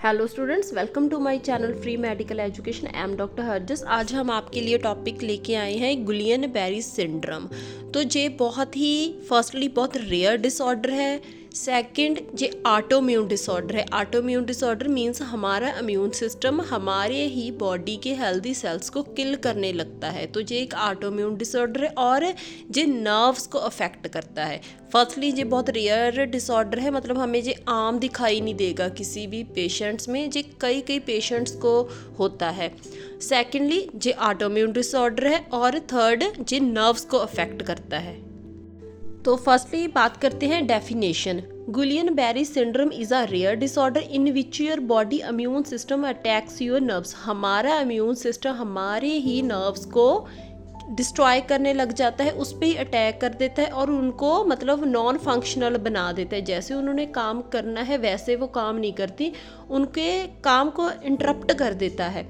Hello students, welcome to my channel free medical education. I am doctor Harjas. आज हम आपके लिए टॉपिक लेके आए हैं गुलियन बेरी सिंड्रोम। तो ये बहुत ही फर्स्टली बहुत रेयर डिसऑर्डर है। सेकंड ये ऑटोइम्यून डिसऑर्डर है। ऑटोइम्यून डिसऑर्डर मींस हमारा इम्यून सिस्टम हमारे ही बॉडी के हेल्दी सेल्स को किल करने लगता है। तो ये एक ऑटोइम्यून डिसऑर्डर है और ये नर्व्स को अफेक्ट करता है। फर्स्टली ये बहुत रेयर डिसऑर्डर है, मतलब हमें ये आम दिखाई नहीं देगा किसी भी पेशेंट्स में, ये कई पेशेंट्स को होता है। सेकेंडली ये ऑटोइम्यून डिसऑर्डर है और थर्ड ये नर्व्स को अफेक्ट करता है। तो फर्स्टली बात करते हैं definition. Guillain Barre syndrome is a rare disorder in which your body immune system attacks your nerves. हमारा इम्यून सिस्टम हमारे ही नर्व्स को डिस्ट्रॉय करने लग जाता है, उस पर ही अटैक कर देता है और उनको मतलब नॉन फंक्शनल बना देता है। जैसे उन्होंने काम करना है वैसे वो काम नहीं करती, उनके काम को इंटरप्ट कर देता है।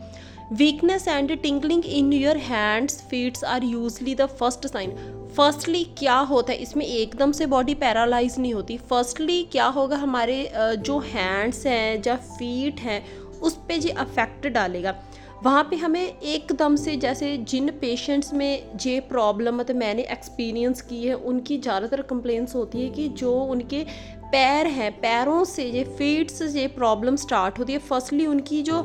Weakness and tingling in your hands feets are usually the first sign. Firstly क्या होता है, इसमें एकदम से बॉडी पैरालाइज नहीं होती। फर्स्टली क्या होगा, हमारे जो हैंड्स हैं या फीट हैं उस पे ये अफेक्ट डालेगा। वहाँ पे हमें एकदम से, जैसे जिन पेशेंट्स में ये प्रॉब्लम मतलब मैंने एक्सपीरियंस की है, उनकी ज़्यादातर कंप्लेंट्स होती है कि जो उनके पैर हैं, पैरों से ये फीट से ये प्रॉब्लम स्टार्ट होती है। फर्स्टली उनकी जो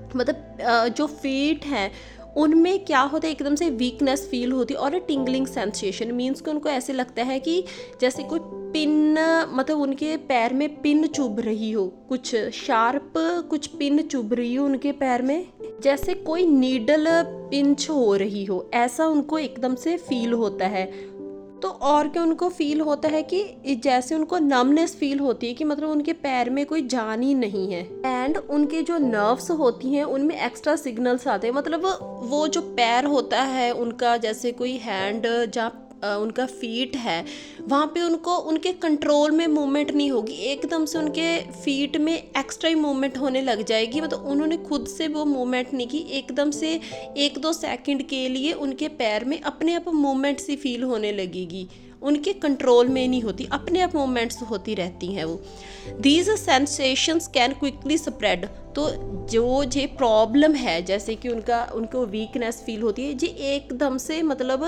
मतलब जो फीट हैं उनमें क्या होता है, एकदम से वीकनेस फील होती है और टिंगलिंग सेंसेशन मीन्स कि उनको ऐसे लगता है कि जैसे कोई पिन, मतलब उनके पैर में पिन चुभ रही हो, कुछ शार्प कुछ पिन चुभ रही हो उनके पैर में, जैसे कोई नीडल पिंच हो रही हो, ऐसा उनको एकदम से फील होता है। तो और क्या उनको फील होता है कि जैसे उनको नमनेस फील होती है कि मतलब उनके पैर में कोई जान ही नहीं है। एंड उनके जो नर्व्स होती हैं उनमें एक्स्ट्रा सिग्नल्स आते हैं, मतलब वो जो पैर होता है उनका, जैसे कोई हैंड जहाँ उनका फीट है वहाँ पे उनको उनके कंट्रोल में मूवमेंट नहीं होगी, एकदम से उनके फीट में एक्स्ट्रा ही मूवमेंट होने लग जाएगी। मतलब उन्होंने खुद से वो मूवमेंट नहीं की, एकदम से 1-2 सेकंड के लिए उनके पैर में अपने आप मूवमेंट सी फील होने लगेगी, उनके कंट्रोल में नहीं होती, अपने आप मूवमेंट्स होती रहती हैं वो। These sensations can quickly spread. तो जो ये प्रॉब्लम है, जैसे कि उनको वीकनेस फील होती है, जी एकदम से मतलब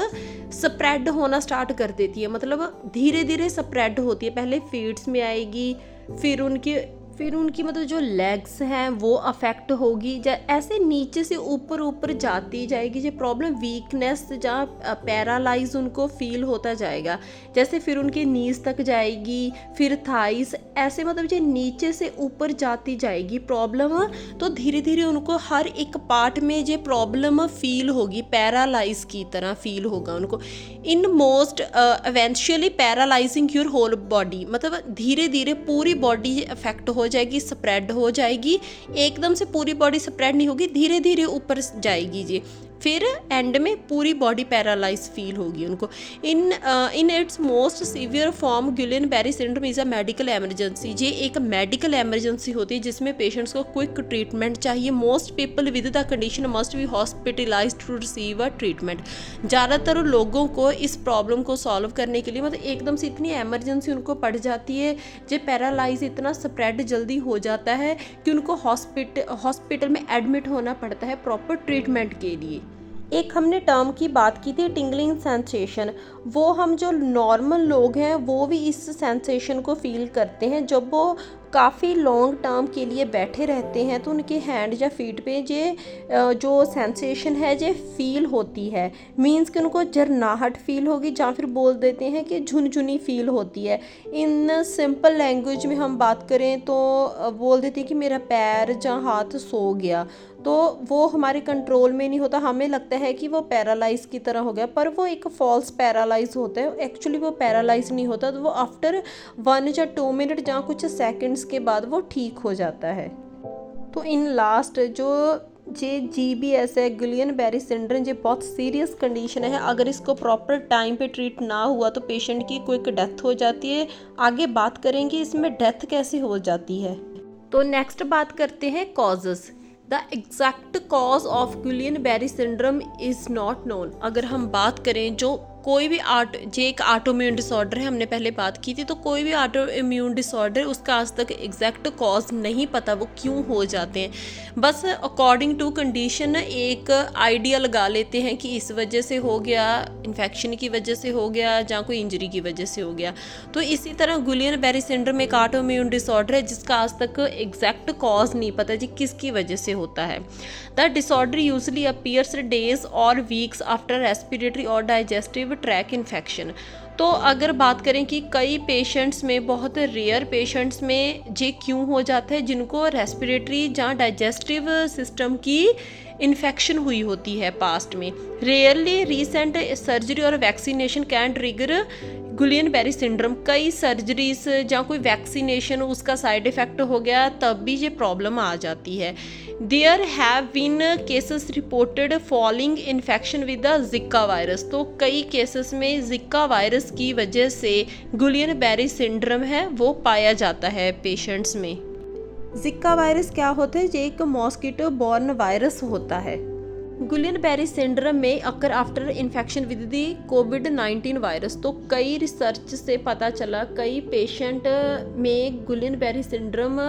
स्प्रेड होना स्टार्ट कर देती है, मतलब धीरे धीरे स्प्रेड होती है। पहले फीट्स में आएगी, फिर उनकी मतलब जो लेग्स हैं वो अफेक्ट होगी, ऐसे नीचे से ऊपर जाती जाएगी ये प्रॉब्लम। वीकनेस जहाँ पैरालाइज उनको फील होता जाएगा, जैसे फिर उनके नीज तक जाएगी, फिर थाइस, ऐसे मतलब ये नीचे से ऊपर जाती जाएगी प्रॉब्लम। तो धीरे धीरे उनको हर एक पार्ट में ये प्रॉब्लम फील होगी, पैरालाइज की तरह फील होगा उनको। In most eventually paralysing your whole body, मतलब धीरे धीरे पूरी बॉडी अफेक्ट हो जाएगी, स्प्रेड हो जाएगी। एकदम से पूरी बॉडी स्प्रेड नहीं होगी, धीरे धीरे ऊपर जाएगी जी, फिर एंड में पूरी बॉडी पैरालाइज फील होगी उनको। In its most severe form Guillain Barre syndrome is a medical emergency. ये एक मेडिकल एमरजेंसी होती है जिसमें पेशेंट्स को क्विक ट्रीटमेंट चाहिए। Most people with the condition must be hospitalised to receive a treatment. ज़्यादातर लोगों को इस प्रॉब्लम को सॉल्व करने के लिए मतलब एकदम से इतनी एमरजेंसी उनको पड़ जाती है, जो पैरालाइज इतना स्प्रेड जल्दी हो जाता है कि उनको हॉस्पिटल में एडमिट होना पड़ता है प्रॉपर ट्रीटमेंट के लिए। एक हमने टर्म की बात की थी टिंगलिंग सेंसेशन, वो हम जो नॉर्मल लोग हैं वो भी इस सेंसेशन को फील करते हैं। जब वो काफ़ी लॉन्ग टर्म के लिए बैठे रहते हैं तो उनके हैंड या फीट पे ये जो सेंसेशन है ये फील होती है, मींस कि उनको झरनाहट फील होगी, या फिर बोल देते हैं कि झुनझुनी फील होती है। इन सिंपल लैंग्वेज में हम बात करें तो बोल देते हैं कि मेरा पैर या हाथ सो गया, तो वो हमारे कंट्रोल में नहीं होता, हमें लगता है कि वो पैरालाइज की तरह हो गया, पर वो एक फॉल्स पैरालाइज होता है। एक्चुअली वो पैरालाइज नहीं होता, तो वो आफ्टर 1 या 2 मिनट या कुछ सेकंड्स के बाद वो ठीक हो जाता है। तो इन लास्ट जो GBS है, गुलियन बेरी सिंड्रोम, ये बहुत सीरियस कंडीशन है। अगर इसको प्रॉपर टाइम पे ट्रीट ना हुआ तो पेशेंट की क्विक डेथ हो जाती है। आगे बात करेंगे इसमें डेथ कैसे हो जाती है। तो नेक्स्ट बात करते हैं causes. The exact cause of Guillain Barre syndrome is not known. अगर हम बात करें जो कोई भी एक ऑटोइम्यून डिसऑर्डर है, हमने पहले बात की थी, तो कोई भी ऑटो इम्यून डिसऑर्डर उसका आज तक एग्जैक्ट कॉज नहीं पता वो क्यों हो जाते हैं। बस अकॉर्डिंग टू कंडीशन एक आइडिया लगा लेते हैं कि इस वजह से हो गया, इन्फेक्शन की वजह से हो गया, या कोई इंजरी की वजह से हो गया। तो इसी तरह गुलियन बेरी सिंड्रोम एक ऑटोइम्यून डिसऑर्डर है जिसका आज तक एग्जैक्ट कॉज नहीं पता जी किसकी वजह से होता है। The disorder usually appears days और वीक्स आफ्टर रेस्पिरेटरी और डाइजेस्टिव ट्रैक इन्फेक्शन। तो अगर बात करें कि कई पेशेंट्स में, बहुत रेयर पेशेंट्स में ये क्यों हो जाता है, जिनको रेस्पिरेटरी या डाइजेस्टिव सिस्टम की इन्फेक्शन हुई होती है पास्ट में। रेयरली रीसेंट सर्जरी और vaccination can trigger Guillain Barre syndrome. कई सर्जरीज या कोई वैक्सीनेशन उसका साइड इफ़ेक्ट हो गया तब भी ये प्रॉब्लम आ जाती है। There have been cases reported falling infection with the Zika virus. तो कई केसेस में जिका वायरस की वजह से गुलियन बेरी सिंड्रोम है वो पाया जाता है पेशेंट्स में। जिका वायरस क्या होता है? ये एक मॉस्किटो बॉर्न वायरस होता है। गुलियन बेरी सिंड्रोम में occur after infection with the covid virus. तो कई रिसर्च से पता चला, कई पेशेंट में गुलियन बेरी सिंड्रोम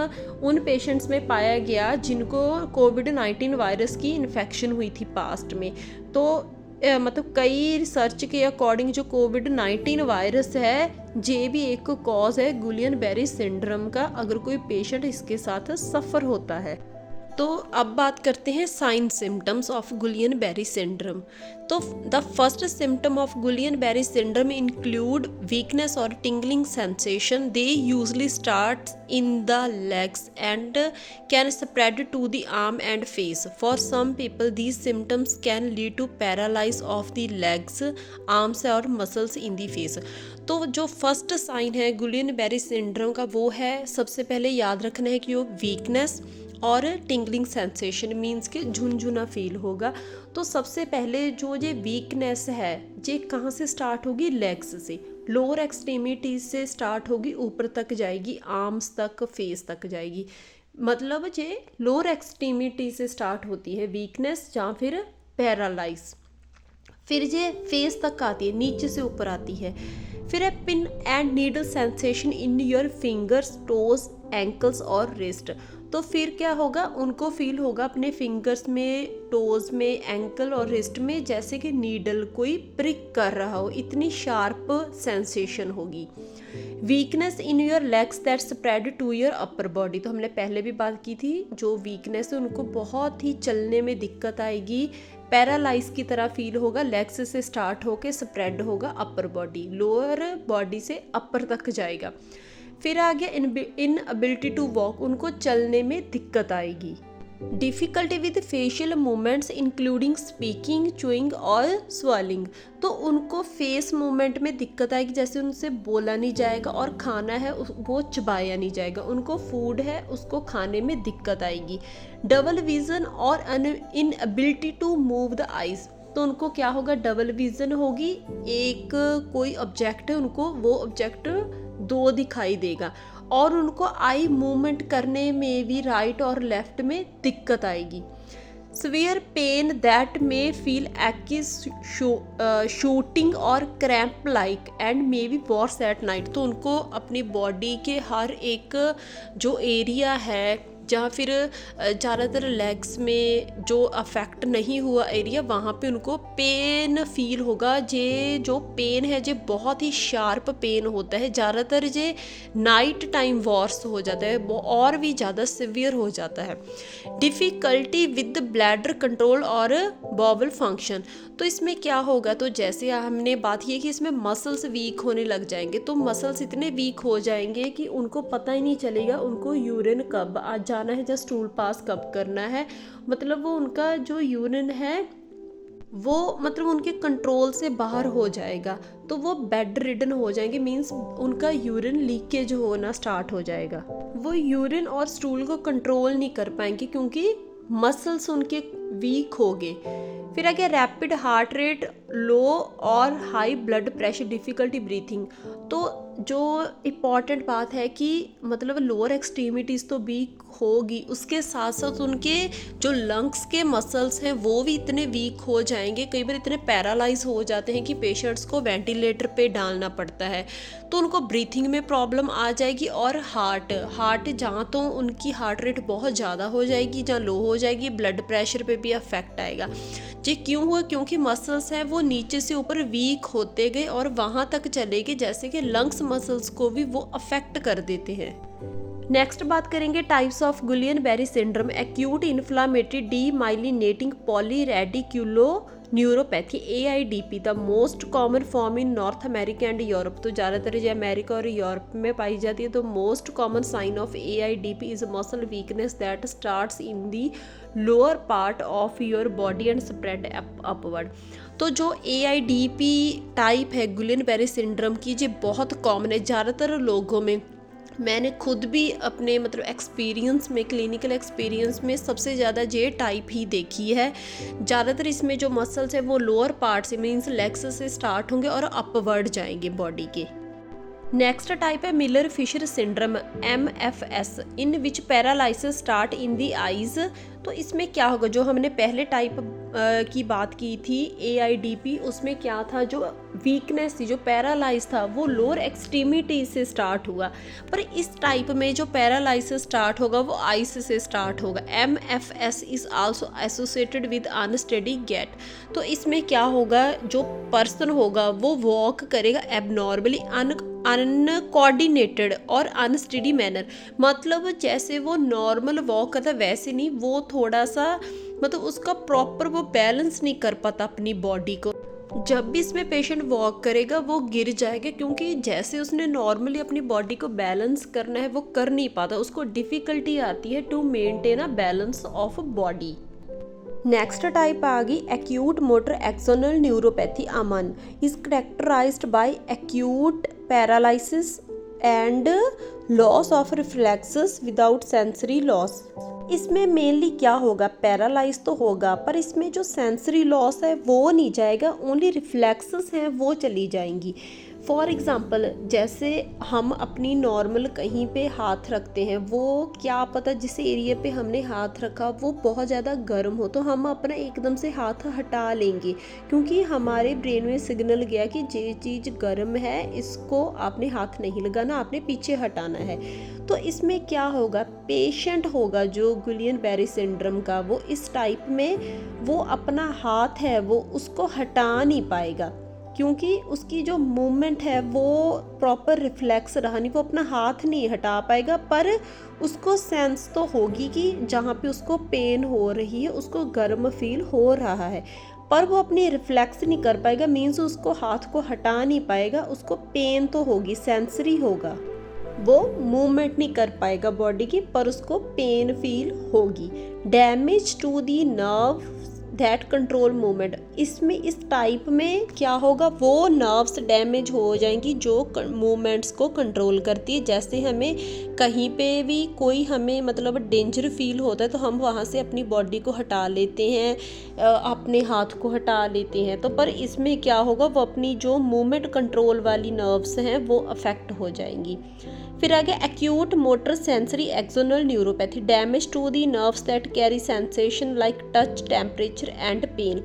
उन पेशेंट्स में पाया गया जिनको कोविड-19 वायरस की इन्फेक्शन हुई थी पास्ट में। तो मतलब कई रिसर्च के अकॉर्डिंग जो कोविड-19 वायरस है ये भी एक कॉज है गुलियन बेरी सिंड्रोम का, अगर कोई पेशेंट इसके साथ सफ़र होता है। तो अब बात करते हैं sign symptoms of Guillain Barre syndrome. तो the first symptom of Guillain Barre syndrome include weakness और tingling sensation. They usually start in the legs and can spread to the arm and face. For some people these symptoms can lead to paralyse of the legs, arms और muscles in the face. तो जो first sign है Guillain Barre syndrome का वो है, सबसे पहले याद रखना है कि वो वीकनेस और टिंगलिंग सेंसेशन मीन्स कि झुनझुना फील होगा। तो सबसे पहले जो ये वीकनेस है ये कहाँ से स्टार्ट होगी? लेग्स से, लोअर एक्सट्रीमिटीज से स्टार्ट होगी, ऊपर तक जाएगी, आर्म्स तक, फेस तक जाएगी। मतलब ये लोअर एक्सट्रीमिटी से स्टार्ट होती है वीकनेस या फिर पैरालाइज, फिर ये फेस तक आती है, नीचे से ऊपर आती है। फिर है pin and needle sensation in your fingers, toes, ankles और रिस्ट। तो फिर क्या होगा? उनको फील होगा अपने फिंगर्स में, टोज में, एंकल और रिस्ट में जैसे कि नीडल कोई प्रिक कर रहा हो, इतनी शार्प सेंसेशन होगी। Weakness in your legs that spread to your upper body. तो हमने पहले भी बात की थी, जो वीकनेस है उनको बहुत ही चलने में दिक्कत आएगी, पैरालाइज की तरह फील होगा, लेग्स से स्टार्ट होके स्प्रेड होगा अपर बॉडी, लोअर बॉडी से अपर तक जाएगा। फिर आ गया इनएबिलिटी टू वॉक, उनको चलने में दिक्कत आएगी। Difficulty with facial movements including speaking, chewing और स्वेलिंग। तो उनको फेस मूवमेंट में दिक्कत आएगी, जैसे उनसे बोला नहीं जाएगा और खाना है वो चबाया नहीं जाएगा, उनको फूड है उसको खाने में दिक्कत आएगी। डबल विजन और inability to move the eyes. तो उनको क्या होगा? डबल विजन होगी, एक कोई ऑब्जेक्ट है उनको वो ऑब्जेक्ट दो दिखाई देगा, और उनको आई मूवमेंट करने में भी राइट और लेफ्ट में दिक्कत आएगी। Severe pain that may feel एक्की, शूटिंग और cramp like and may be verse at night. तो उनको अपनी बॉडी के हर एक जो एरिया है जहाँ फिर ज़्यादातर लेग्स में जो अफेक्ट नहीं हुआ एरिया वहाँ पे उनको पेन फील होगा। ये जो पेन है ये बहुत ही शार्प पेन होता है, ज़्यादातर ये नाइट टाइम वर्स हो जाता है, वो और भी ज़्यादा सिवियर हो जाता है। डिफ़िकल्टी विद ब्लैडर कंट्रोल और बॉवल फंक्शन। तो इसमें क्या होगा? तो जैसे हमने बात की कि इसमें मसल्स वीक होने लग जाएंगे, तो मसल्स इतने वीक हो जाएंगे कि उनको पता ही नहीं चलेगा उनको यूरिन कब आ जाना है या स्टूल पास कब करना है। मतलब वो उनका जो यूरिन है वो मतलब उनके कंट्रोल से बाहर हो जाएगा, तो वो बेड रिडन हो जाएंगे, मीन्स उनका यूरिन लीकेज होना स्टार्ट हो जाएगा। वो यूरिन और स्टूल को कंट्रोल नहीं कर पाएंगे क्योंकि मसल्स उनके वीक हो गए। फिर आगे रैपिड हार्ट रेट, लो और high blood pressure, difficulty breathing. तो जो इम्पॉर्टेंट बात है कि मतलब लोअर एक्सट्रीमिटीज़ तो वीक होगी, उसके साथ साथ उनके जो लंग्स के मसल्स हैं वो भी इतने वीक हो जाएंगे, कई बार इतने पैरालाइज हो जाते हैं कि पेशेंट्स को वेंटिलेटर पे डालना पड़ता है, तो उनको ब्रीथिंग में प्रॉब्लम आ जाएगी। और हार्ट जहाँ तो उनकी हार्ट रेट बहुत ज़्यादा हो जाएगी, जहाँ लो हो जाएगी, ब्लड प्रेशर पे भी अफेक्ट आएगा। ये क्यों हुआ? क्योंकि मसल्स हैं वो नीचे से ऊपर वीक होते गए और वहाँ तक चले गए जैसे कि लंग्स मसल्स को भी वो अफेक्ट कर देते हैं। नेक्स्ट बात करेंगे types of Guillain Barre syndrome. Acute inflammatory demyelinating polyradiculoneuropathy AIDP the most common form in North America and Europe. तो ज़्यादातर जो अमेरिका और यूरोप में पाई जाती है। तो most common sign of AIDP is muscle weakness that starts in the lower part of your body and spread upward. तो जो AIDP टाइप है गुलियन बेरी सिंड्रोम की, ये बहुत कॉमन है ज़्यादातर लोगों में। मैंने खुद भी अपने मतलब एक्सपीरियंस में, क्लिनिकल एक्सपीरियंस में सबसे ज़्यादा जे टाइप ही देखी है। ज़्यादातर इसमें जो मसल्स हैं वो लोअर पार्ट से मीन्स लेग्स से स्टार्ट होंगे और अपवर्ड जाएंगे बॉडी के। नेक्स्ट टाइप है Miller Fisher syndrome MFS, in which paralysis start in the eyes. तो इसमें क्या होगा, जो हमने पहले टाइप की बात की थी AIDP, उसमें क्या था, जो वीकनेस थी, जो पैरालाइज था वो लोअर एक्सट्रीमिटी से स्टार्ट हुआ। पर इस टाइप में जो पैरालाइसिस स्टार्ट होगा वो आइस से स्टार्ट होगा। MFS is also associated with unsteady gait. तो इसमें क्या होगा, जो पर्सन होगा वो वॉक करेगा एबनॉर्मली, अनकोऑर्डिनेटेड और अनस्टेडी मैनर। मतलब जैसे वो नॉर्मल वॉक करता वैसे नहीं, वो थोड़ा सा मतलब उसका प्रॉपर वो बैलेंस नहीं कर पाता अपनी बॉडी को। जब भी इसमें पेशेंट वॉक करेगा वो गिर जाएगा, क्योंकि जैसे उसने नॉर्मली अपनी बॉडी को बैलेंस करना है वो कर नहीं पाता, उसको डिफ़िकल्टी आती है to maintain a balance of body. Next type आ गई acute motor axonal neuropathy AMAN, is characterised by acute paralysis and loss of reflexes without sensory loss. इसमें मेनली क्या होगा, पैरालाइज तो होगा पर इसमें जो सेंसरी लॉस है वो नहीं जाएगा, ओनली रिफ्लेक्सेस हैं वो चली जाएंगी। फॉर एग्ज़ाम्पल जैसे हम अपनी नॉर्मल कहीं पे हाथ रखते हैं, वो क्या पता जिस एरिया पे हमने हाथ रखा वो बहुत ज़्यादा गर्म हो, तो हम अपना एकदम से हाथ हटा लेंगे क्योंकि हमारे ब्रेन में सिग्नल गया कि ये चीज़ गर्म है, इसको आपने हाथ नहीं लगाना, आपने पीछे हटाना है। तो इसमें क्या होगा, पेशेंट होगा जो गुलियन बेरी सिंड्रोम का, वो इस टाइप में वो अपना हाथ है वो उसको हटा नहीं पाएगा क्योंकि उसकी जो मूवमेंट है वो प्रॉपर रिफ्लेक्स रहा नहीं, वो अपना हाथ नहीं हटा पाएगा। पर उसको सेंस तो होगी कि जहाँ पे उसको पेन हो रही है, उसको गर्म फील हो रहा है, पर वो अपनी रिफ्लेक्स नहीं कर पाएगा, मीन्स उसको हाथ को हटा नहीं पाएगा, उसको पेन तो होगी, सेंसरी होगा, वो मूवमेंट नहीं कर पाएगा बॉडी की, पर उसको पेन फील होगी। Damage to the nerve that control movement, इसमें इस टाइप में क्या होगा, वो नर्व्स डैमेज हो जाएंगी जो मूवमेंट्स को कंट्रोल करती है। जैसे हमें कहीं पे भी कोई हमें मतलब डेंजर फील होता है तो हम वहाँ से अपनी बॉडी को हटा लेते हैं, अपने हाथ को हटा लेते हैं, तो पर इसमें क्या होगा, वो अपनी जो मूवमेंट कंट्रोल वाली नर्व्स हैं वो अफेक्ट हो जाएंगी। फिर आगे acute motor sensory axonal neuropathy, damage to the nerves that carry sensation like touch, temperature and pain.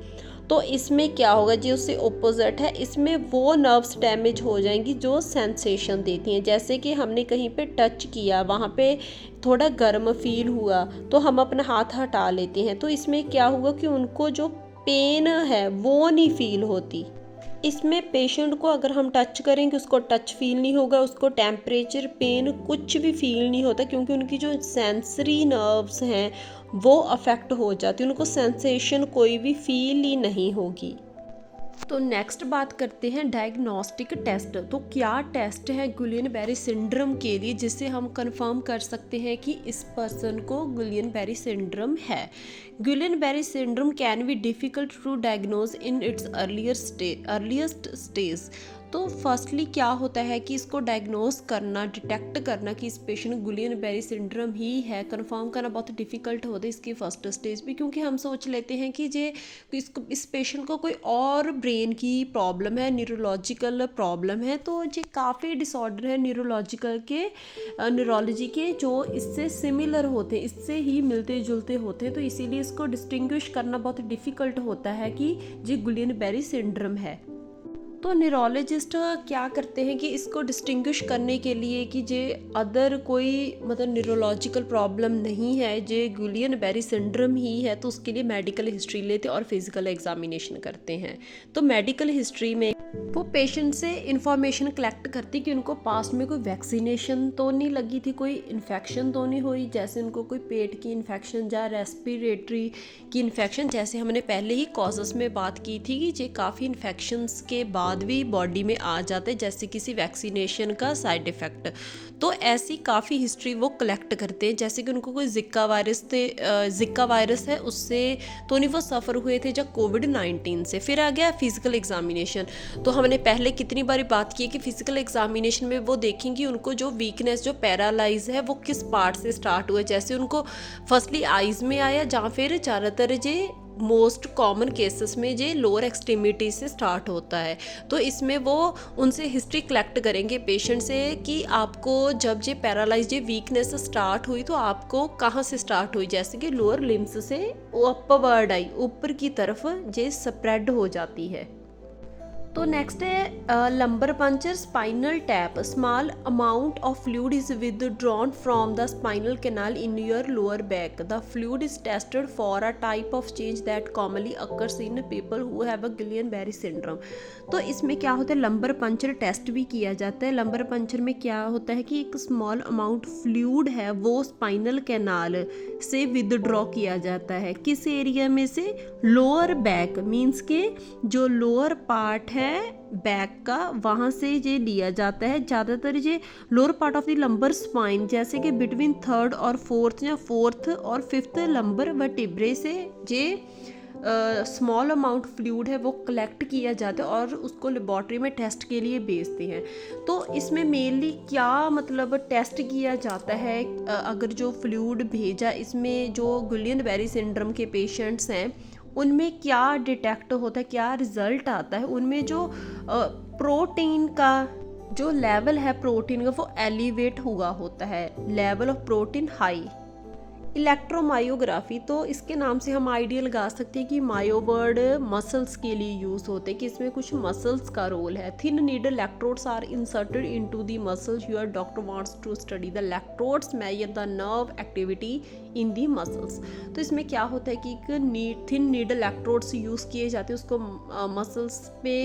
तो इसमें क्या होगा, जो उससे ओपोजिट है, इसमें वो नर्व्स डैमेज हो जाएंगी जो सेंसेशन देती हैं। जैसे कि हमने कहीं पे टच किया, वहाँ पे थोड़ा गर्म फील हुआ तो हम अपना हाथ हटा लेते हैं, तो इसमें क्या हुआ कि उनको जो पेन है वो नहीं फील होती। इसमें पेशेंट को अगर हम टच करेंगे उसको टच फील नहीं होगा, उसको टेम्परेचर, पेन कुछ भी फील नहीं होता क्योंकि उनकी जो सेंसरी नर्व्स हैं वो अफेक्ट हो जाती है, उनको सेंसेशन कोई भी फील ही नहीं होगी। तो नेक्स्ट बात करते हैं डायग्नोस्टिक टेस्ट। तो क्या टेस्ट है गुलियन बेरी सिंड्रोम के लिए जिससे हम कंफर्म कर सकते हैं कि इस पर्सन को गुलियन बेरी सिंड्रोम है। Guillain Barre syndrome can be difficult to diagnose in its earliest stage. तो फर्स्टली क्या होता है कि इसको डायग्नोस करना, डिटेक्ट करना कि इस पेशेंट गुलियन बेरी सिंड्रोम ही है, कंफर्म करना बहुत डिफ़िकल्ट होता है इसकी फर्स्ट स्टेज पे, क्योंकि हम सोच लेते हैं कि जे इस पेशेंट को कोई और ब्रेन की प्रॉब्लम है, न्यूरोलॉजिकल प्रॉब्लम है। तो ये काफ़ी डिसऑर्डर है न्यूरोलॉजिकल के, न्यूरोलॉजी के, जो इससे सिमिलर होते हैं, इससे ही मिलते जुलते होते हैं। तो इसीलिए इसको डिस्टिंग्विश करना बहुत डिफ़िकल्ट होता है कि ये गुलियन बेरी सिंड्रोम है। तो न्यूरोलॉजिस्ट क्या करते हैं कि इसको डिस्टिंग्विश करने के लिए कि जे अदर कोई मतलब न्यूरोलॉजिकल प्रॉब्लम नहीं है, जे गुलियन बेरी सिंड्रोम ही है, तो उसके लिए मेडिकल हिस्ट्री लेते और फिजिकल एग्जामिनेशन करते हैं। तो मेडिकल हिस्ट्री में वो पेशेंट से इंफॉर्मेशन कलेक्ट करती कि उनको पास्ट में कोई वैक्सीनेशन तो नहीं लगी थी, कोई इन्फेक्शन तो नहीं हुई, जैसे उनको कोई पेट की इन्फेक्शन या रेस्पिरेटरी की इन्फेक्शन, जैसे हमने पहले ही कॉजेस में बात की थी कि ये काफ़ी इन्फेक्शंस के बाद भी बॉडी में आ जाते हैं, जैसे किसी वैक्सीनेशन का साइड इफ़ेक्ट। तो ऐसी काफ़ी हिस्ट्री वो कलेक्ट करते हैं, जैसे कि उनको कोई जिक्का वायरस है उससे तो नहीं वो सफ़र हुए थे, जब कोविड-19 से। फिर आ गया फिजिकल एग्जामिनेशन। तो हमने पहले कितनी बारी बात की कि फिजिकल एग्जामिनेशन में वो देखेंगे उनको जो वीकनेस, जो पैरालाइज है, वो किस पार्ट से स्टार्ट हुआ, जैसे उनको फर्स्टली आइज़ में आया, जहाँ फिर ज़्यादातर जे मोस्ट कॉमन केसेस में जे लोअर एक्सट्रीमिटी से स्टार्ट होता है। तो इसमें वो उनसे हिस्ट्री कलेक्ट करेंगे पेशेंट से कि आपको जब जे पैरालाइज, जे वीकनेस स्टार्ट हुई तो आपको कहाँ से स्टार्ट हुई, जैसे कि लोअर लिम्स से अपवर्ड आई, ऊपर की तरफ जे स्प्रेड हो जाती है। तो नेक्स्ट है lumbar puncture spinal tap. Small amount of fluid is withdrawn from the spinal canal in your lower back. The fluid is tested for a type of change that commonly occurs in people who have a Guillain Barre syndrome. तो इसमें क्या होता है, lumbar puncture test भी किया जाता है। Lumbar puncture में क्या होता है कि एक स्मॉल अमाउंट फ्लूइड है वो स्पाइनल कैनाल से विदड्रॉ किया जाता है। किस एरिया में से, लोअर बैक, मीन्स के जो लोअर पार्ट है बैक का, वहाँ से ये लिया जाता है। ज़्यादातर ये lower part of the lumbar spine, जैसे कि बिटवीन थर्ड और फोर्थ या फोर्थ और फिफ्थ लंबर वर्टिब्रे से ये स्मॉल अमाउंट फ्लूइड है वो कलेक्ट किया जाता है और उसको लेबॉर्ट्री में टेस्ट के लिए भेजते हैं। तो इसमें मेनली क्या मतलब टेस्ट किया जाता है, अगर जो फ्लूइड भेजा, इसमें जो गुलियन बेरी सिंड्रोम के पेशेंट्स हैं उनमें क्या डिटेक्ट होता है, क्या रिजल्ट आता है, उनमें जो प्रोटीन का जो लेवल है, प्रोटीन का वो एलिवेट हुआ होता है, level of protein high. Electromyography, तो इसके नाम से हम आइडिया लगा सकते हैं कि मायो वर्ड मसल्स के लिए यूज़ होते हैं, कि इसमें कुछ मसल्स का रोल है। Thin needle electrodes are inserted into the muscles your doctor wants to study. The electrodes measure the nerve activity in the muscles. तो इसमें क्या होता है कि एक थिन नीडल इलेक्ट्रोड्स यूज़ किए जाते हैं, उसको मसल्स पे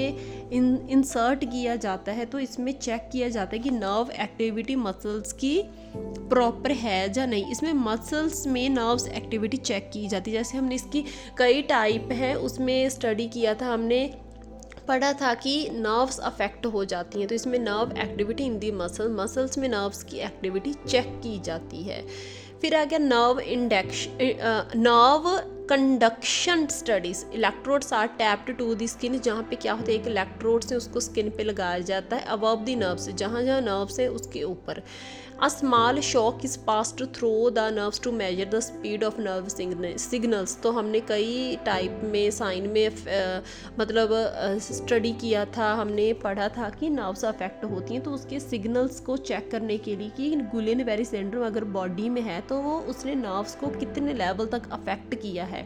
इंसर्ट किया जाता है। तो इसमें चेक किया जाता है कि नर्व एक्टिविटी मसल्स की प्रॉपर है या नहीं। इसमें मसल्स में नर्व्स एक्टिविटी चेक की जाती है। जैसे हमने इसकी कई टाइप हैं, उसमें स्टडी किया था, हमने पढ़ा था कि नर्व्स अफेक्ट हो जाती हैं। तो इसमें nerve activity in the muscles में नर्व्स की एक्टिविटी चेक की जाती है। फिर आ गया nerve conduction studies. Electrodes are taped to the skin, जहाँ पे क्या होता है, एक इलेक्ट्रोड से उसको स्किन पे लगाया जाता है अबव द नर्व्स, जहाँ जहाँ नर्व्स है उसके ऊपर। A small shock is passed through the nerves to measure the speed of nerve signals. तो हमने कई टाइप में साइन में मतलब स्टडी किया था, हमने पढ़ा था कि नर्व्स अफेक्ट होती हैं, तो उसके सिग्नल्स को चेक करने के लिए कि गुलियन बेरी सिंड्रोम अगर बॉडी में है तो वो उसने नर्व्स को कितने लेवल तक अफेक्ट किया है।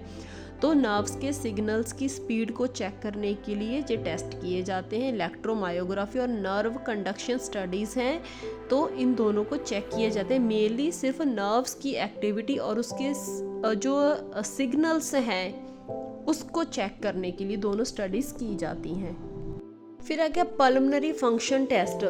तो नर्व्स के सिग्नल्स की स्पीड को चेक करने के लिए ये टेस्ट किए जाते हैं। इलेक्ट्रोमायोग्राफी और नर्व कंडक्शन स्टडीज़ हैं, तो इन दोनों को चेक किए जाते हैं। मेनली सिर्फ नर्व्स की एक्टिविटी और उसके जो सिग्नल्स हैं उसको चेक करने के लिए दोनों स्टडीज़ की जाती हैं। फिर आ गया पल्मोनरी फंक्शन टेस्ट।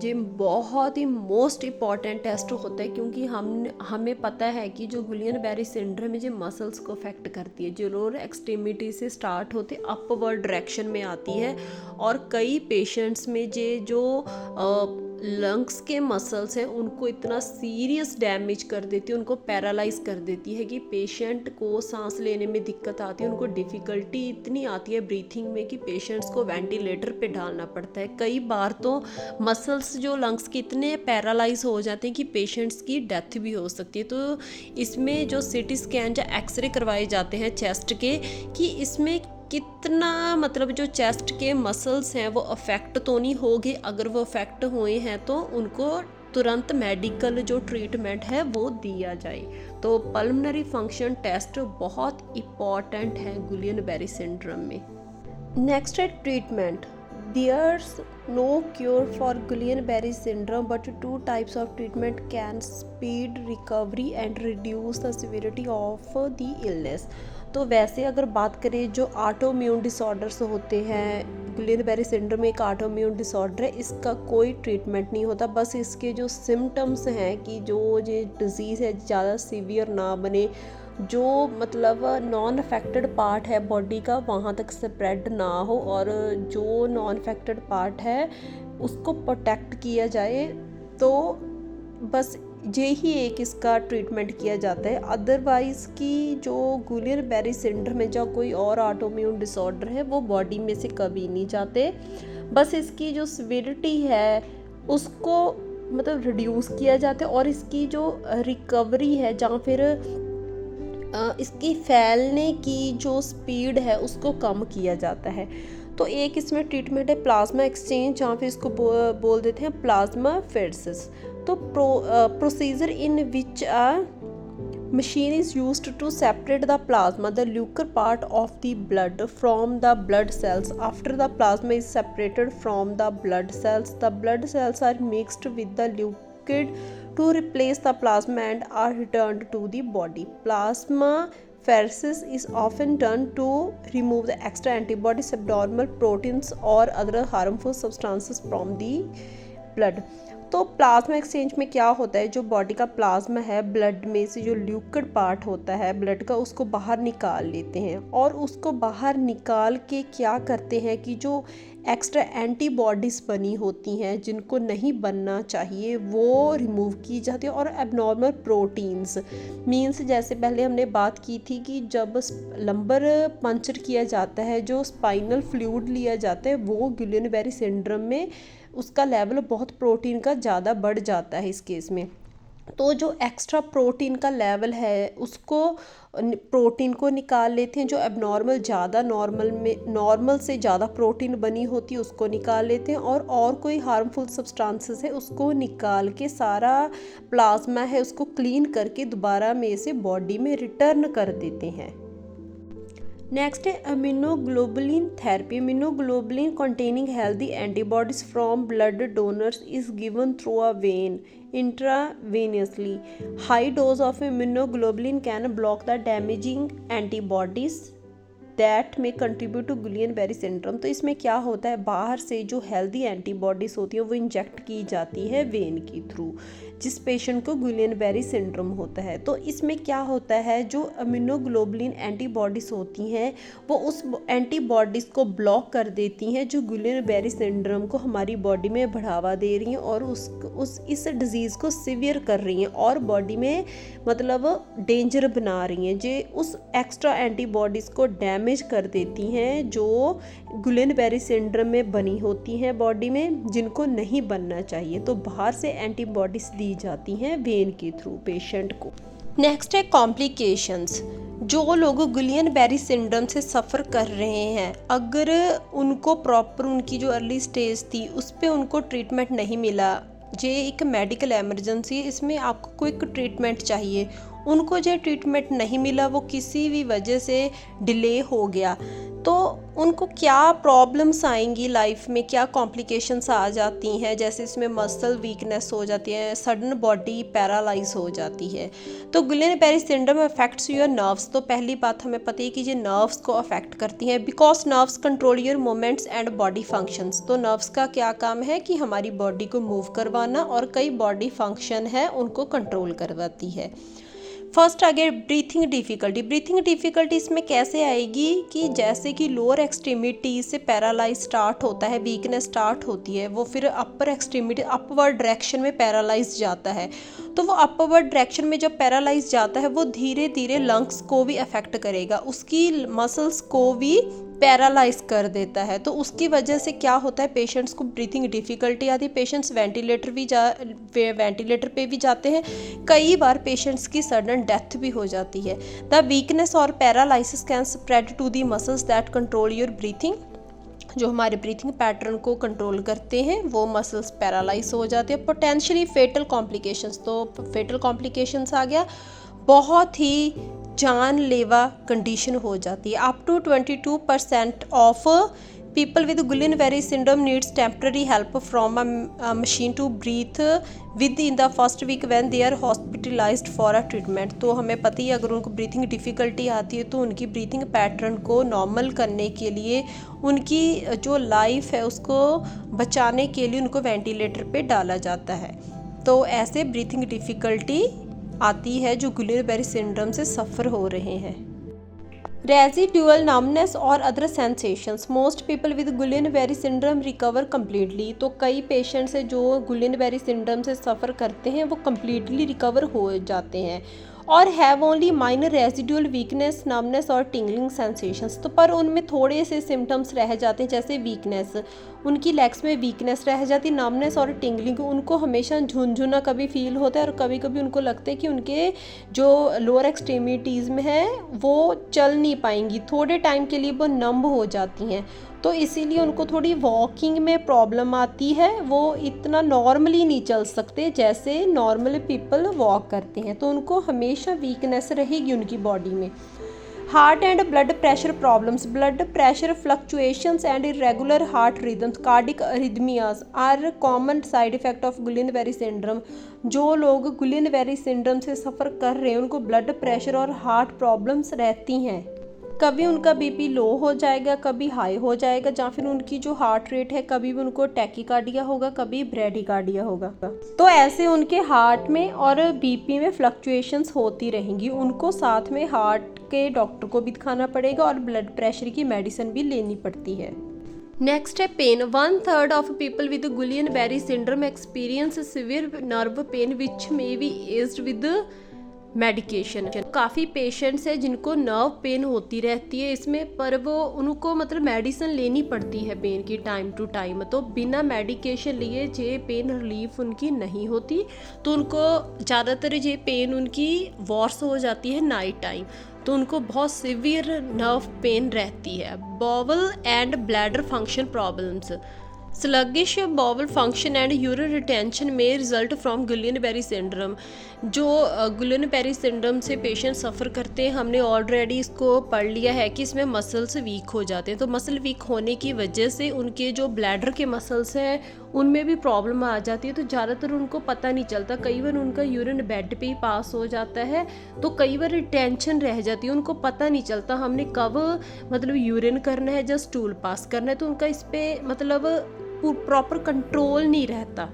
ये बहुत ही मोस्ट इम्पॉर्टेंट टेस्ट होता है, क्योंकि हमें पता है कि जो गुलियन बेरी सिंड्रोम में जो मसल्स को अफेक्ट करती है, जो लोअर एक्सट्रीमिटी से स्टार्ट होते अपवर्ड डायरेक्शन में आती है, और कई पेशेंट्स में जो लंग्स के मसल्स हैं उनको इतना सीरियस डैमेज कर देती है, उनको पैरालाइज कर देती है कि पेशेंट को सांस लेने में दिक्कत आती है, उनको डिफ़िकल्टी इतनी आती है ब्रीथिंग में कि पेशेंट्स को वेंटिलेटर पे डालना पड़ता है। कई बार तो मसल्स जो लंग्स के इतने पैरालाइज हो जाते हैं कि पेशेंट्स की डेथ भी हो सकती है। तो इसमें जो सीटी स्कैन या एक्सरे करवाए जाते हैं चेस्ट के, कि इसमें कितना मतलब जो चेस्ट के मसल्स हैं वो अफेक्ट तो नहीं हो गए, अगर वो अफेक्ट हुए हैं तो उनको तुरंत मेडिकल जो ट्रीटमेंट है वो दिया जाए। तो पल्मोनरी फंक्शन टेस्ट बहुत इम्पॉर्टेंट है गुलियन-बेरी सिंड्रोम में। नेक्स्ट है treatment. There's no cure for Guillain-Barré syndrome, but two types of treatment can speed recovery and reduce the severity of the illness. तो वैसे अगर बात करें जो ऑटोइम्यून डिसऑर्डर्स होते हैं, गुलियन-बेरी सिंड्रोम एक ऑटोइम्यून डिसऑर्डर है, इसका कोई ट्रीटमेंट नहीं होता, बस इसके जो सिम्टम्स हैं कि जो ये डिज़ीज़ है ज़्यादा सीवियर ना बने, जो मतलब नॉन अफेक्टेड पार्ट है बॉडी का वहाँ तक स्प्रेड ना हो, और जो नॉन अफेक्टेड पार्ट है उसको प्रोटेक्ट किया जाए, तो बस यही एक इसका ट्रीटमेंट किया जाता है। अदरवाइज़ की जो गुलियन-बेरी सिंड्रोम है या कोई और ऑटोइम्यून डिसऑर्डर है वो बॉडी में से कभी नहीं जाते, बस इसकी जो सिविरिटी है उसको मतलब रिड्यूस किया जाता है, और इसकी जो रिकवरी है या फिर इसकी फैलने की जो स्पीड है उसको कम किया जाता है। तो एक इसमें ट्रीटमेंट है प्लाज्मा एक्सचेंज, जहाँ फिर इसको बोल देते हैं प्लाज्मा फेरेसिस। तो procedure in which a machine is used to separate the plasma, the leuker part of the blood, from the blood cells. After the plasma is separated from the blood cells are mixed with the liquid to replace the plasma and are returned to the body. Plasma pheresis is often done to remove the extra antibodies, abnormal proteins or other harmful substances from the blood. तो plasma exchange में क्या होता है, जो body का plasma है blood में से जो ल्यूकिड पार्ट होता है ब्लड का उसको बाहर निकाल लेते हैं, और उसको बाहर निकाल के क्या करते हैं कि जो एक्स्ट्रा एंटीबॉडीज़ बनी होती हैं जिनको नहीं बनना चाहिए वो रिमूव की जाती है, और एबनॉर्मल प्रोटीन्स मीन्स जैसे पहले हमने बात की थी कि जब लंबर पंचर किया जाता है जो स्पाइनल फ्लूइड लिया जाता है वो गुलियन-बेरी सिंड्रोम में उसका लेवल बहुत प्रोटीन का ज़्यादा बढ़ जाता है इस केस में। तो जो एक्स्ट्रा प्रोटीन का लेवल है उसको प्रोटीन को निकाल लेते हैं, जो एबनॉर्मल ज़्यादा नॉर्मल से ज़्यादा प्रोटीन बनी होती है उसको निकाल लेते हैं, और कोई हार्मफुल सब्सटेंसेस है उसको निकाल के सारा प्लाज्मा है उसको क्लीन करके दोबारा में से बॉडी में रिटर्न कर देते हैं। नेक्स्ट है immunoglobulin therapy. Immunoglobulin containing healthy antibodies from blood donors is given through a vein intravenously. High dose of immunoglobulin can block the damaging antibodies that may contribute to Guillain-Barré syndrome. तो इसमें क्या होता है, बाहर से जो healthy antibodies होती है वो इंजेक्ट की जाती है वेन के थ्रू जिस पेशेंट को गुलियन-बेरी सिंड्रोम होता है। तो इसमें क्या होता है, जो इम्यूनोग्लोबुलिन एंटीबॉडीज़ होती हैं वो उस एंटीबॉडीज़ को ब्लॉक कर देती हैं जो गुलियन-बेरी सिंड्रोम को हमारी बॉडी में बढ़ावा दे रही हैं और इस डिज़ीज़ को सीवियर कर रही हैं और बॉडी में मतलब डेंजर बना रही हैं, जो उस एक्स्ट्रा एंटीबॉडीज़ को डैमेज कर देती हैं जो गुलियन-बेरी सिंड्रोम में बनी होती हैं बॉडी में, जिनको नहीं बनना चाहिए। तो बाहर से एंटीबॉडीज़ दी जाती हैं वेन के थ्रू पेशेंट को। नेक्स्ट है कॉम्प्लिकेशंस। जो लोग गुलियन-बेरी सिंड्रोम से सफ़र कर रहे हैं, अगर उनको प्रॉपर उनकी जो अर्ली स्टेज थी उस पर उनको ट्रीटमेंट नहीं मिला, ये एक मेडिकल इमरजेंसी है, इसमें आपको क्विक ट्रीटमेंट चाहिए, उनको जो ट्रीटमेंट नहीं मिला वो किसी भी वजह से डिले हो गया, तो उनको क्या प्रॉब्लम्स आएंगी लाइफ में, क्या कॉम्प्लिकेशंस आ जाती हैं, जैसे इसमें मसल वीकनेस हो जाती है, सडन बॉडी पैरालाइज हो जाती है। तो गुलियन-बेरी सिंड्रोम अफेक्ट्स योर नर्व्स। तो पहली बात हमें पता है कि ये नर्व्स को अफेक्ट करती हैं, because nerves control your movements and body functions. तो नर्व्स का क्या काम है कि हमारी बॉडी को मूव करवाना और कई बॉडी फंक्शन है उनको कंट्रोल करवाती है। फर्स्ट आ गया ब्रीथिंग डिफ़िकल्टी। ब्रीथिंग डिफ़िकल्टी इसमें कैसे आएगी कि जैसे कि लोअर एक्सट्रीमिटी से पैरालाइज स्टार्ट होता है, वीकनेस स्टार्ट होती है, वो फिर अपर एक्सट्रीमिटी अपवर्ड डायरेक्शन में पैरालाइज जाता है। तो वो अपवर्ड डायरेक्शन में जब पैरालाइज जाता है वो धीरे धीरे लंग्स को भी अफेक्ट करेगा, उसकी मसल्स को भी पैरालाइज कर देता है। तो उसकी वजह से क्या होता है, पेशेंट्स को ब्रीथिंग डिफ़िकल्टी आती है, पेशेंट्स वेंटिलेटर पे भी जाते हैं, कई बार पेशेंट्स की सडन डेथ भी हो जाती है। द वीकनेस और paralysis can spread to the muscles that control your breathing. जो हमारे ब्रीथिंग पैटर्न को कंट्रोल करते हैं वो मसल्स पैरालाइज हो जाते हैं। पोटेंशियली फेटल कॉम्प्लिकेशंस, तो फेटल कॉम्प्लिकेशंस आ गया, बहुत ही जानलेवा कंडीशन हो जाती है। Up to 22% of people with Guillain-Barré syndrome needs temporary help from a machine to breathe with in the first week when they are hospitalized for a treatment। तो हमें पता ही अगर उनको ब्रीथिंग डिफ़िकल्टी आती है तो उनकी ब्रीथिंग पैटर्न को नॉर्मल करने के लिए, उनकी जो लाइफ है उसको बचाने के लिए उनको वेंटिलेटर पे डाला जाता है। तो ऐसे ब्रीथिंग डिफ़िकल्टी आती है जो गुलियन-बेरी सिंड्रोम से सफ़र हो रहे हैं। रेजिडुअल नमनेस और other sensations, most people with Guillain Barre syndrome recover completely. तो कई पेशेंट्स हैं जो गुलियन-बेरी सिंड्रोम से सफ़र करते हैं वो कम्प्लीटली रिकवर हो जाते हैं और have only minor residual weakness, numbness और टिंगलिंग सेंसेशंस। तो पर उनमें थोड़े से सिम्टम्स रह जाते हैं, जैसे वीकनेस, उनकी लेग्स में वीकनेस रह जाती, नमनेस और टिंगलिंग, उनको हमेशा झुनझुना कभी फील होता है और कभी कभी उनको लगता है कि उनके जो लोअर एक्सट्रीमिटीज़ में है वो चल नहीं पाएंगी, थोड़े टाइम के लिए वो नंब हो जाती हैं। तो इसीलिए उनको थोड़ी वॉकिंग में प्रॉब्लम आती है, वो इतना नॉर्मली नहीं चल सकते जैसे नॉर्मल पीपल वॉक करते हैं। तो उनको हमेशा वीकनेस रहेगी उनकी बॉडी में। Heart and blood pressure problems, blood pressure fluctuations and irregular heart rhythms, cardiac arrhythmias are common side effect of Guillain Barre syndrome. जो लोग गुलियन-बेरी सिंड्रोम से सफ़र कर रहे हैं उनको ब्लड प्रेशर और हार्ट प्रॉब्लम्स रहती हैं। कभी उनका बीपी लो हो जाएगा, कभी हाई हो जाएगा, या फिर उनकी जो हार्ट रेट है कभी भी उनको टैकीकार्डिया होगा, कभी ब्रेडिकार्डिया होगा। तो ऐसे उनके हार्ट में और बीपी में फ्लक्चुएशंस होती रहेंगी। उनको साथ में हार्ट के डॉक्टर को भी दिखाना पड़ेगा और ब्लड प्रेशर की मेडिसिन भी लेनी पड़ती है। नेक्स्ट है pain. 1/3 of people with Guillain Barre syndrome experience severe nerve pain which may be eased with medication. काफ़ी पेशेंट्स हैं जिनको नर्व पेन होती रहती है इसमें, पर वो उनको मतलब मेडिसिन लेनी पड़ती है पेन की टाइम टू टाइम। तो बिना मेडिकेशन लिए ये पेन रिलीफ उनकी नहीं होती, तो उनको ज़्यादातर ये पेन उनकी वॉर्स हो जाती है नाइट टाइम, तो उनको बहुत सिवियर नर्व पेन रहती है। Bowel and bladder function problems, sluggish bowel function and urine retention में रिजल्ट फ्रॉम गुलियन-बेरी सिंड्रोम। जो गुलियन-बेरी सिंड्रोम से पेशेंट सफ़र करते हैं, हमने ऑलरेडी इसको पढ़ लिया है कि इसमें मसल्स वीक हो जाते हैं। तो मसल वीक होने की वजह से उनके जो ब्लैडर के मसल्स हैं उनमें भी प्रॉब्लम आ जाती है। तो ज़्यादातर उनको पता नहीं चलता, कई बार उनका यूरिन बेड पे ही पास हो जाता है, तो कई बार रिटेंशन रह जाती है, उनको पता नहीं चलता हमने कब मतलब यूरिन करना है या स्टूल पास करना है। तो उनका इस पर मतलब प्रॉपर कंट्रोल नहीं रहता।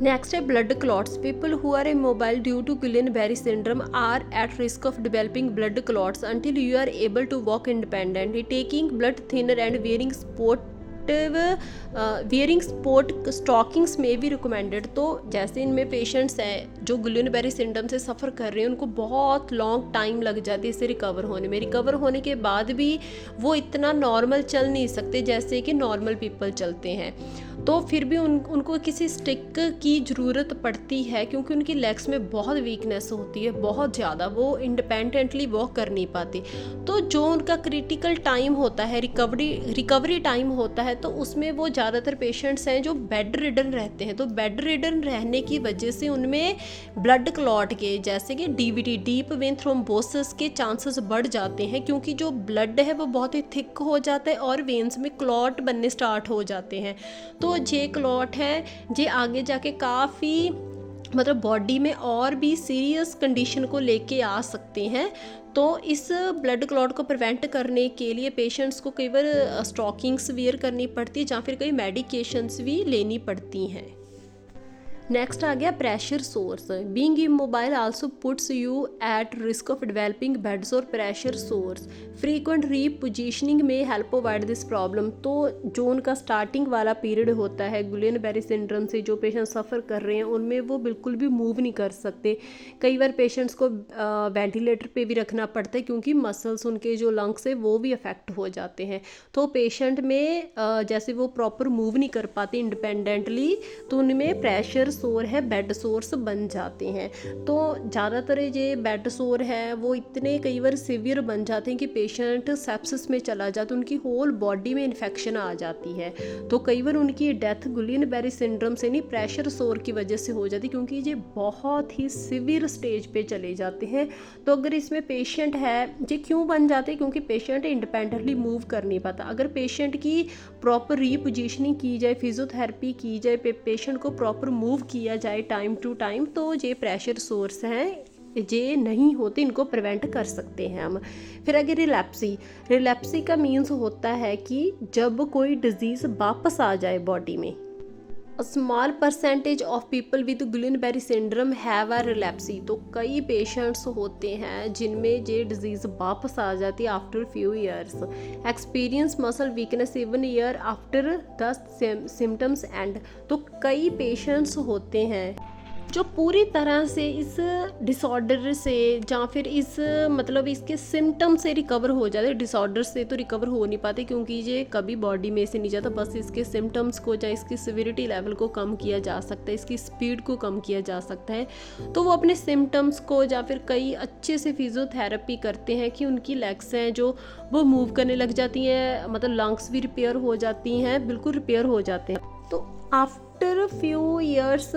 नेक्स्ट है blood clots. People who are immobile due to Guillain Barre syndrome are at risk of developing blood clots until you are able to walk independently. Taking blood thinner and wearing support stockings में भी recommended. तो जैसे इनमें patients हैं जो गुलियन-बेरी syndrome से सफ़र कर रहे हैं, उनको बहुत लॉन्ग टाइम लग जाती है इससे रिकवर होने में। रिकवर होने के बाद भी वो इतना नॉर्मल चल नहीं सकते जैसे कि नॉर्मल पीपल चलते हैं, तो फिर भी उनको किसी स्टिक की ज़रूरत पड़ती है क्योंकि उनकी लेग्स में बहुत वीकनेस होती है, बहुत ज़्यादा, वो इंडिपेंडेंटली वॉक कर नहीं पाती। तो जो उनका क्रिटिकल टाइम होता है, रिकवरी टाइम होता है, तो उसमें वो ज़्यादातर पेशेंट्स हैं जो बेड रिडन रहते हैं। तो बेड रिडन रहने की वजह से उनमें ब्लड क्लॉट के, जैसे कि डीवीटी डीप वेन थ्रोम्बोसिस के चांसेस बढ़ जाते हैं, क्योंकि जो ब्लड है वो बहुत ही थिक हो जाता है और वेन्स में क्लॉट बनने स्टार्ट हो जाते हैं। तो जे क्लॉट है जे आगे जाके काफ़ी मतलब बॉडी में और भी सीरियस कंडीशन को लेके आ सकते हैं। तो इस ब्लड क्लॉट को प्रिवेंट करने के लिए पेशेंट्स को कई बार स्टॉकिंग्स वियर करनी पड़ती है या फिर कई मेडिकेशंस भी लेनी पड़ती हैं। नेक्स्ट आ गया pressure source. Being immobile also puts you eight risk of developing beds और प्रेशर सोर्स। फ्रीक्वेंट रीपोजिशनिंग में हेल्प प्रोवाइड दिस प्रॉब्लम। तो जो उनका स्टार्टिंग वाला पीरियड होता है गुलियन बेरी सिंड्रोम से जो पेशेंट सफ़र कर रहे हैं उनमें वो बिल्कुल भी मूव नहीं कर सकते। कई बार पेशेंट्स को वेंटिलेटर पे भी रखना पड़ता है क्योंकि मसल्स उनके जो लंग्स है वो भी अफेक्ट हो जाते हैं। तो पेशेंट में जैसे वो प्रॉपर मूव नहीं कर पाते इंडिपेंडेंटली तो उनमें प्रेशर सोर है बेड सोर्स बन जाते हैं। तो ज़्यादातर ये बेड सोर है वो इतने कई बार सीवियर बन जाते हैं कि पेशेंट सेप्सिस में चला जाता है, उनकी होल बॉडी में इन्फेक्शन आ जाती है। तो कई बार उनकी डेथ गुलियन बेरी सिंड्रोम से नहीं प्रेशर सोर की वजह से हो जाती है क्योंकि ये बहुत ही सीवियर स्टेज पे चले जाते हैं। तो अगर इसमें पेशेंट है ये क्यों बन जाते हैं क्योंकि पेशेंट इंडिपेंडेंटली मूव कर नहीं पाता। अगर पेशेंट की प्रॉपर रीपोजिशनिंग की जाए, फिजियोथेरेपी की जाए, पेशेंट को प्रॉपर मूव किया जाए टाइम टू टाइम तो ये प्रेशर सोर्स हैं ये नहीं होते, इनको प्रिवेंट कर सकते हैं हम। फिर आगे रिलैप्सी का मीन्स होता है कि जब कोई डिजीज़ वापस आ जाए बॉडी में। A small percentage of people with Guillain Barre syndrome have a relapse. तो कई पेशेंट्स होते हैं जिनमें ये डिजीज़ वापस आ जाती है after few years. Experience muscle weakness even year after the symptoms and. तो कई पेशेंट्स होते हैं जो पूरी तरह से इस डिसऑर्डर से या फिर इस मतलब इसके सिम्टम से रिकवर हो जाते। डिसऑर्डर से तो रिकवर हो नहीं पाते क्योंकि ये कभी बॉडी में से नहीं जाता, बस इसके सिम्टम्स को या इसकी सिविरिटी लेवल को कम किया जा सकता है, इसकी स्पीड को कम किया जा सकता है। तो वो अपने सिम्टम्स को या फिर कई अच्छे से फिजियोथेरेपी करते हैं कि उनकी लेग्स हैं जो वो मूव करने लग जाती हैं, मतलब लंग्स भी रिपेयर हो जाती हैं, बिल्कुल रिपेयर हो जाते हैं। तो आफ्टर फ्यू ईयर्स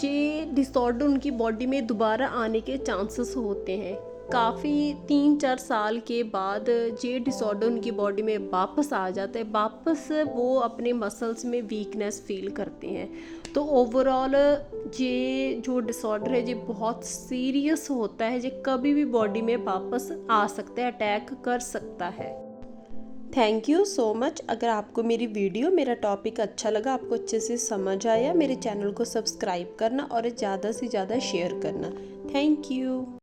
ये डिसऑर्डर उनकी बॉडी में दोबारा आने के चांसेस होते हैं। काफ़ी 3-4 साल के बाद ये डिसऑर्डर उनकी बॉडी में वापस आ जाता है, वापस वो अपने मसल्स में वीकनेस फील करते हैं। तो ओवरऑल ये जो डिसऑर्डर है ये बहुत सीरियस होता है, ये कभी भी बॉडी में वापस आ सकता है, अटैक कर सकता है। Thank you so much. अगर आपको मेरी वीडियो मेरा टॉपिक अच्छा लगा, आपको अच्छे से समझ आया, मेरे चैनल को सब्सक्राइब करना और ज़्यादा से ज़्यादा शेयर करना। Thank you.